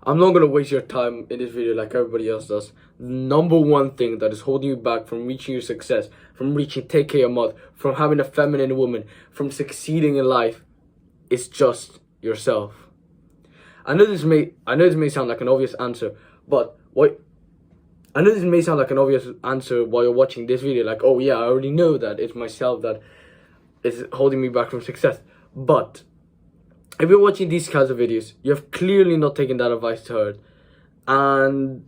I'm not gonna waste your time in this video like everybody else does. The number one thing that is holding you back from reaching your success, from reaching 10K a month, from having a feminine woman, from succeeding in life, is just yourself. I know this may sound like an obvious answer, but I know this may sound like an obvious answer while you're watching this video, like, oh yeah, I already know that it's myself that is holding me back from success. But if you're watching these kinds of videos, you have clearly not taken that advice to heart. And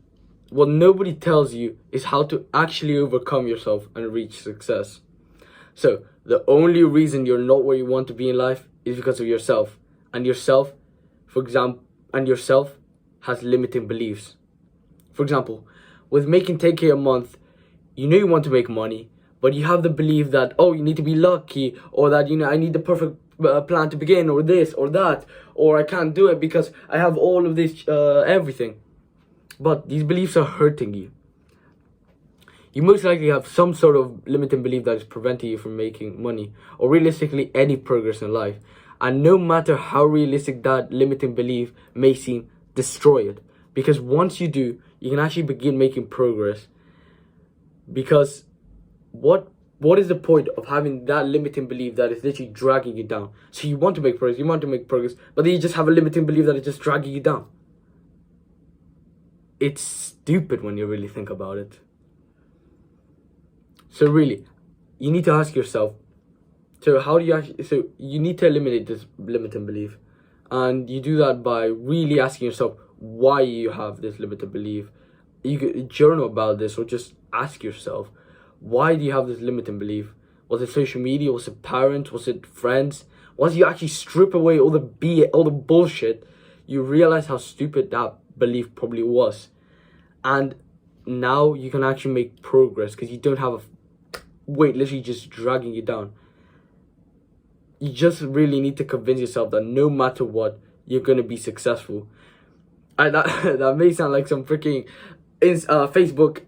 what nobody tells you is how to actually overcome yourself and reach success. So the only reason you're not where you want to be in life is because of yourself. And yourself, yourself has limiting beliefs. For example, with making 10K a month, you know you want to make money, but you have the belief that, oh, you need to be lucky, or that, I need the perfect plan to begin, or this or that, or I can't do it because I have all of this everything. But these beliefs are hurting you. You most likely have some sort of limiting belief that is preventing you from making money, or realistically any progress in life. And no matter how realistic that limiting belief may seem, destroy it. Because once you do, you can actually begin making progress. Because what is the point of having that limiting belief that is literally dragging you down? So you want to make progress, but then you just have a limiting belief that is just dragging you down. It's stupid when you really think about it. So really, you need to ask yourself, so you need to eliminate this limiting belief. And you do that by really asking yourself why you have this limited belief. You could journal about this, or just ask yourself, why do you have this limiting belief? Was it social media? Was it parents? Was it friends? Once you actually strip away all the bullshit, you realize how stupid that belief probably was. And now you can actually make progress because you don't have a weight literally just dragging you down. You just really need to convince yourself that no matter what, you're going to be successful. And that may sound like some freaking Facebook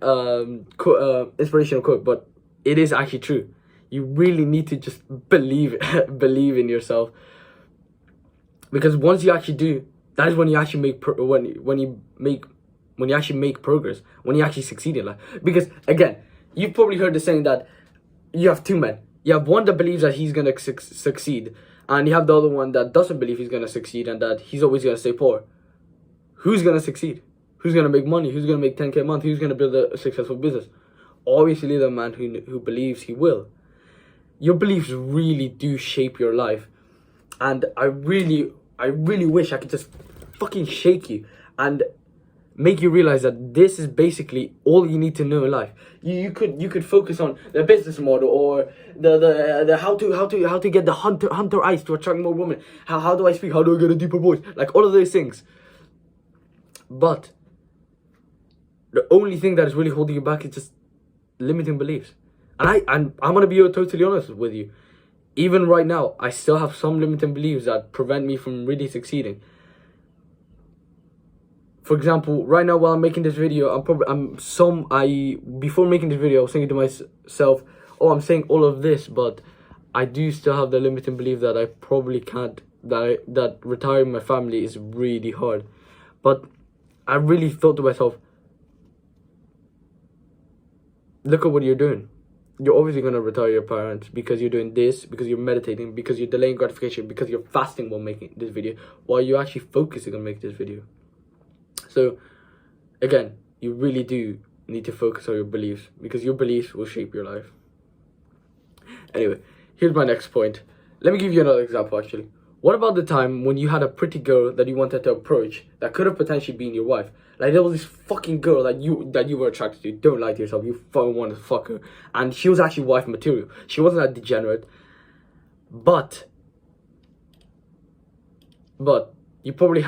inspirational quote, but it is actually true. You really need to just believe in yourself, because once you actually do, that is when you actually make when you actually make progress, when you actually succeed in life. Because again, you've probably heard the saying that you have two men. You have one that believes that he's gonna succeed, and you have the other one that doesn't believe he's gonna succeed and that he's always gonna stay poor. Who's gonna succeed? Who's gonna make money? Who's gonna make 10K a month? Who's gonna build a successful business? Obviously, the man who believes he will. Your beliefs really do shape your life, and I really wish I could just fucking shake you and make you realize that this is basically all you need to know in life. You could focus on the business model, or the how to get the hunter eyes to attract more women. How do I speak? How do I get a deeper voice? Like all of those things. But the only thing that is really holding you back is just limiting beliefs. And I'm gonna be totally honest with you. Even right now, I still have some limiting beliefs that prevent me from really succeeding. For example, right now while I'm making this video, before making this video, I was thinking to myself, oh, I'm saying all of this, but I do still have the limiting belief that I probably can't, that retiring my family is really hard. But I really thought to myself, look at what you're doing. You're obviously going to retire your parents because you're doing this, because you're meditating, because you're delaying gratification, because you're fasting while making this video, while you're actually focusing on making this video. So, again, you really do need to focus on your beliefs, because your beliefs will shape your life. Anyway, here's my next point. Let me give you another example, actually. What about the time when you had a pretty girl that you wanted to approach that could have potentially been your wife? Like, there was this fucking girl that you were attracted to. Don't lie to yourself. You fucking wanted to fuck her. And she was actually wife material. She wasn't a degenerate. But you probably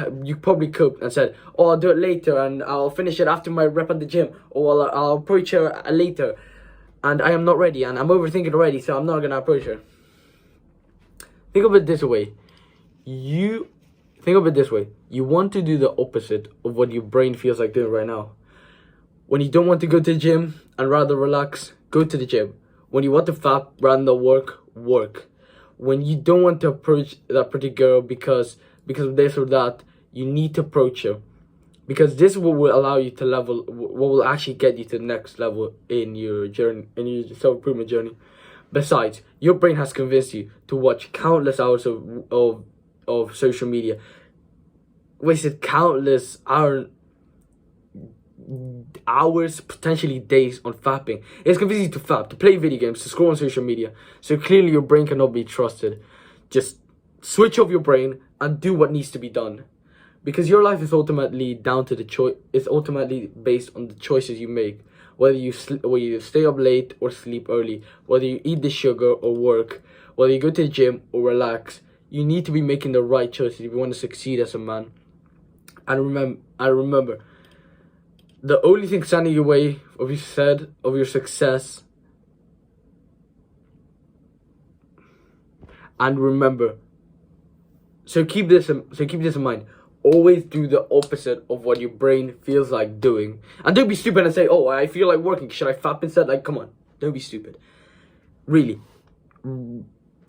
coped and said, oh, I'll do it later, and I'll finish it after my rep at the gym, or I'll approach her later, and I am not ready, and I'm overthinking already, so I'm not gonna approach her. Think of it this way. You want to do the opposite of what your brain feels like doing right now. When you don't want to go to the gym and rather relax, go to the gym. When you want to fap rather than work. When you don't want to approach that pretty girl because of this or that, you need to approach her. because this is what will allow you to level, what will actually get you to the next level in your journey, in your self-improvement journey. Besides, your brain has convinced you to watch countless hours of social media, wasted countless hours, potentially days on fapping. It's convinced you to fap, to play video games, to scroll on social media. So clearly your brain cannot be trusted. Just switch off your brain and do what needs to be done. Because your life is ultimately down to the choice. It's ultimately based on the choices you make. Whether you stay up late or sleep early, whether you eat the sugar or work, whether you go to the gym or relax, you need to be making the right choices if you want to succeed as a man. And remember, the only thing standing in your way of your success. And remember, so keep this in mind. Always do the opposite of what your brain feels like doing. And don't be stupid and say, oh, I feel like working, should I fap instead? Like, come on, don't be stupid. Really.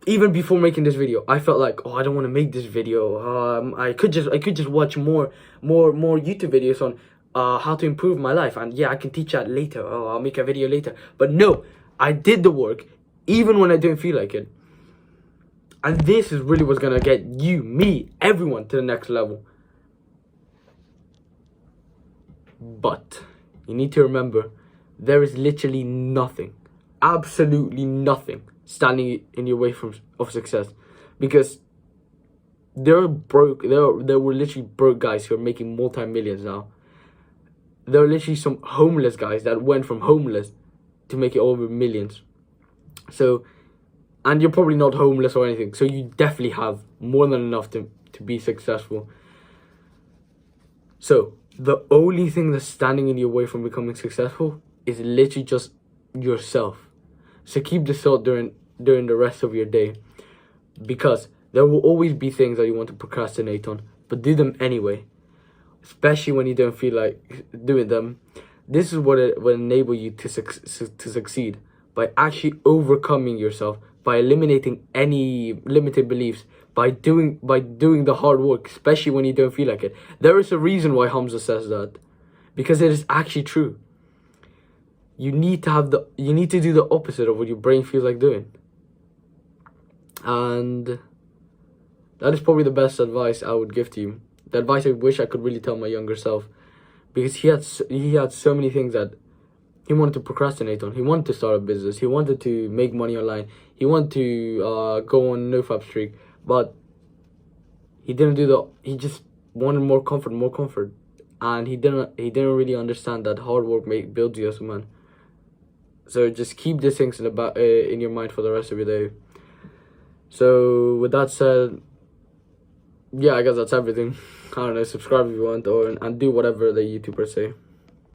Even before making this video, I felt like, oh, I don't want to make this video. I could just watch more YouTube videos on how to improve my life. And yeah, I can teach that later. Oh, I'll make a video later. But no, I did the work even when I didn't feel like it. And this is really what's gonna get you, me, everyone to the next level. But you need to remember, there is literally nothing, absolutely nothing, standing in your way of success. Because there were literally broke guys who are making multi-millions now. There are literally some homeless guys that went from homeless to making over millions. So, and you're probably not homeless or anything, so you definitely have more than enough to be successful. So the only thing that's standing in your way from becoming successful is literally just yourself. So keep this thought during the rest of your day, because there will always be things that you want to procrastinate on, but do them anyway, especially when you don't feel like doing them. This is what it will enable you to succeed, by actually overcoming yourself, by eliminating any limited beliefs, by doing the hard work, especially when you don't feel like it. There is a reason why Hamza says that, because it is actually true. You need to do the opposite of what your brain feels like doing. And that is probably the best advice I would give to you. The advice I wish I could really tell my younger self, because he had so many things that he wanted to procrastinate on. He wanted to start a business. He wanted to make money online. He wanted to go on NoFap streak, but he didn't do he just wanted more comfort, and he didn't really understand that hard work builds you as a man. So just keep these things in your mind for the rest of your day. So with that said, yeah, I guess that's everything. I don't know, subscribe if you want, and do whatever the YouTubers say.